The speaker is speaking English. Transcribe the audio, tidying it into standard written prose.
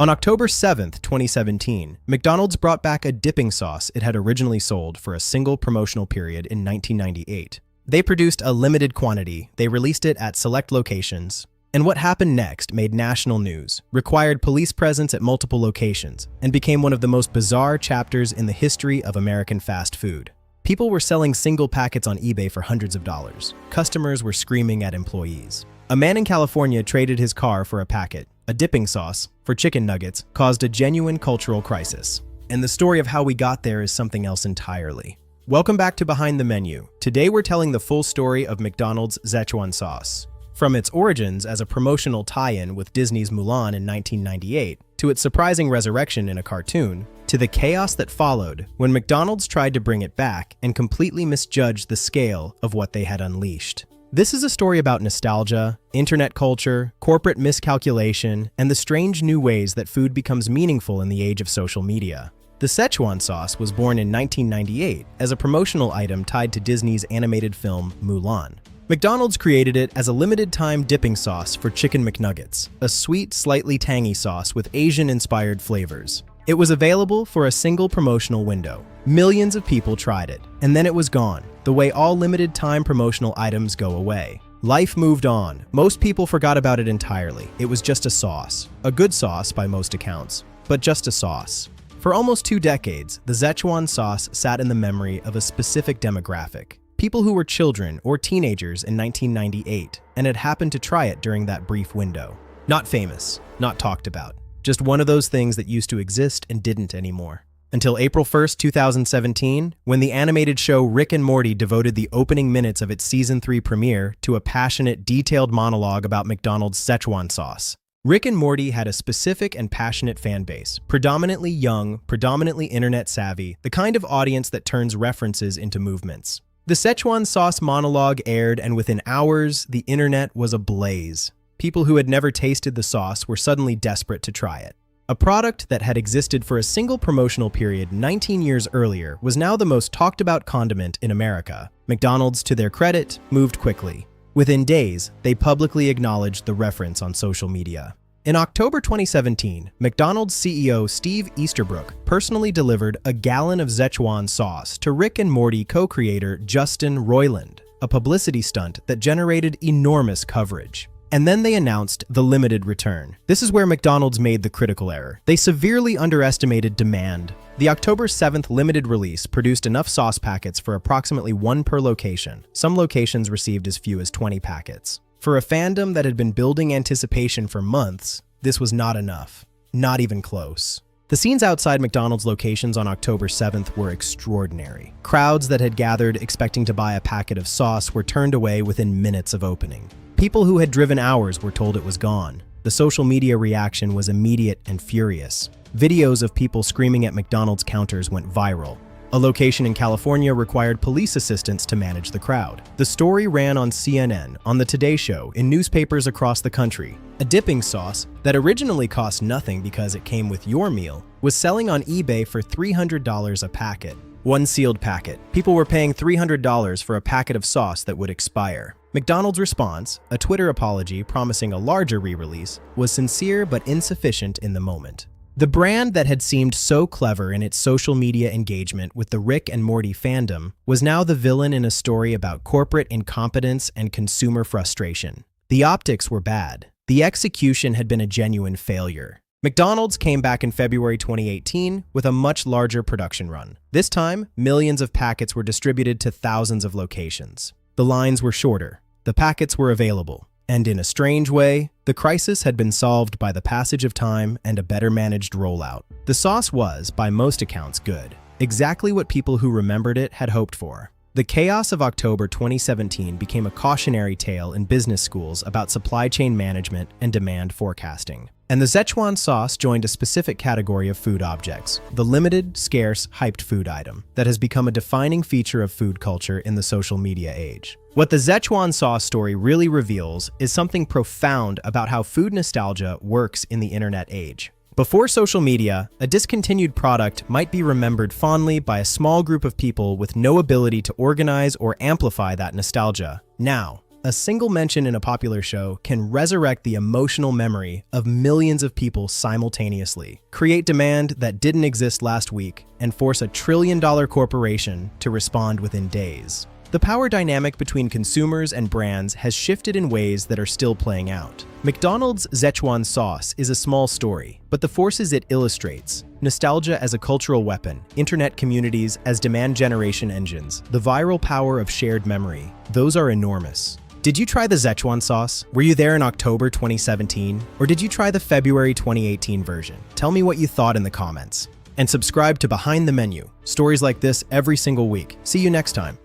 On October 7th, 2017, McDonald's brought back a dipping sauce it had originally sold for a single promotional period in 1998. They produced a limited quantity, they released it at select locations, and what happened next made national news, required police presence at multiple locations, and became one of the most bizarre chapters in the history of American fast food. People were selling single packets on eBay for hundreds of dollars. Customers were screaming at employees. A man in California traded his car for a packet. A dipping sauce for chicken nuggets caused a genuine cultural crisis. And the story of how we got there is something else entirely. Welcome back to Behind the Menu. Today we're telling the full story of McDonald's Szechuan sauce. From its origins as a promotional tie-in with Disney's Mulan in 1998, to its surprising resurrection in a cartoon, to the chaos that followed when McDonald's tried to bring it back and completely misjudged the scale of what they had unleashed. This is a story about nostalgia, internet culture, corporate miscalculation, and the strange new ways that food becomes meaningful in the age of social media. The Szechuan sauce was born in 1998 as a promotional item tied to Disney's animated film Mulan. McDonald's created it as a limited-time dipping sauce for Chicken McNuggets, a sweet, slightly tangy sauce with Asian-inspired flavors. It was available for a single promotional window. Millions of people tried it, and then it was gone, the way all limited-time promotional items go away. Life moved on. Most people forgot about it entirely. It was just a sauce. A good sauce by most accounts, but just a sauce. For almost 2 decades, the Szechuan sauce sat in the memory of a specific demographic. People who were children or teenagers in 1998 and had happened to try it during that brief window. Not famous, not talked about. Just one of those things that used to exist and didn't anymore. Until April 1st, 2017, when the animated show Rick and Morty devoted the opening minutes of its Season 3 premiere to a passionate, detailed monologue about McDonald's Szechuan sauce. Rick and Morty had a specific and passionate fan base, predominantly young, predominantly internet savvy, the kind of audience that turns references into movements. The Szechuan sauce monologue aired, and within hours, the internet was ablaze. People who had never tasted the sauce were suddenly desperate to try it. A product that had existed for a single promotional period 19 years earlier was now the most talked about condiment in America. McDonald's, to their credit, moved quickly. Within days, they publicly acknowledged the reference on social media. In October 2017, McDonald's CEO Steve Easterbrook personally delivered a gallon of Szechuan sauce to Rick and Morty co-creator Justin Roiland, a publicity stunt that generated enormous coverage. And then they announced the limited return. This is where McDonald's made the critical error. They severely underestimated demand. The October 7th limited release produced enough sauce packets for approximately 1 per location. Some locations received as few as 20 packets. For a fandom that had been building anticipation for months, this was not enough. Not even close. The scenes outside McDonald's locations on October 7th were extraordinary. Crowds that had gathered expecting to buy a packet of sauce were turned away within minutes of opening. People who had driven hours were told it was gone. The social media reaction was immediate and furious. Videos of people screaming at McDonald's counters went viral. A location in California required police assistance to manage the crowd. The story ran on CNN, on The Today Show, in newspapers across the country. A dipping sauce that originally cost nothing because it came with your meal was selling on eBay for $300 a packet. One sealed packet. People were paying $300 for a packet of sauce that would expire. McDonald's response, a Twitter apology promising a larger re-release, was sincere but insufficient in the moment. The brand that had seemed so clever in its social media engagement with the Rick and Morty fandom was now the villain in a story about corporate incompetence and consumer frustration. The optics were bad. The execution had been a genuine failure. McDonald's came back in February 2018 with a much larger production run. This time, millions of packets were distributed to thousands of locations. The lines were shorter. The packets were available. And in a strange way, the crisis had been solved by the passage of time and a better managed rollout. The sauce was, by most accounts, good. Exactly what people who remembered it had hoped for. The chaos of October 2017 became a cautionary tale in business schools about supply chain management and demand forecasting. And the Szechuan sauce joined a specific category of food objects, the limited, scarce, hyped food item that has become a defining feature of food culture in the social media age. What the Szechuan sauce story really reveals is something profound about how food nostalgia works in the internet age. Before social media, a discontinued product might be remembered fondly by a small group of people with no ability to organize or amplify that nostalgia. Now, A single mention in a popular show can resurrect the emotional memory of millions of people simultaneously, create demand that didn't exist last week, and force a trillion-dollar corporation to respond within days. The power dynamic between consumers and brands has shifted in ways that are still playing out. McDonald's Szechuan sauce is a small story, but the forces it illustrates, nostalgia as a cultural weapon, internet communities as demand generation engines, the viral power of shared memory, those are enormous. Did you try the Szechuan sauce? Were you there in October 2017? Or did you try the February 2018 version? Tell me what you thought in the comments. And subscribe to Behind the Menu. Stories like this every single week. See you next time.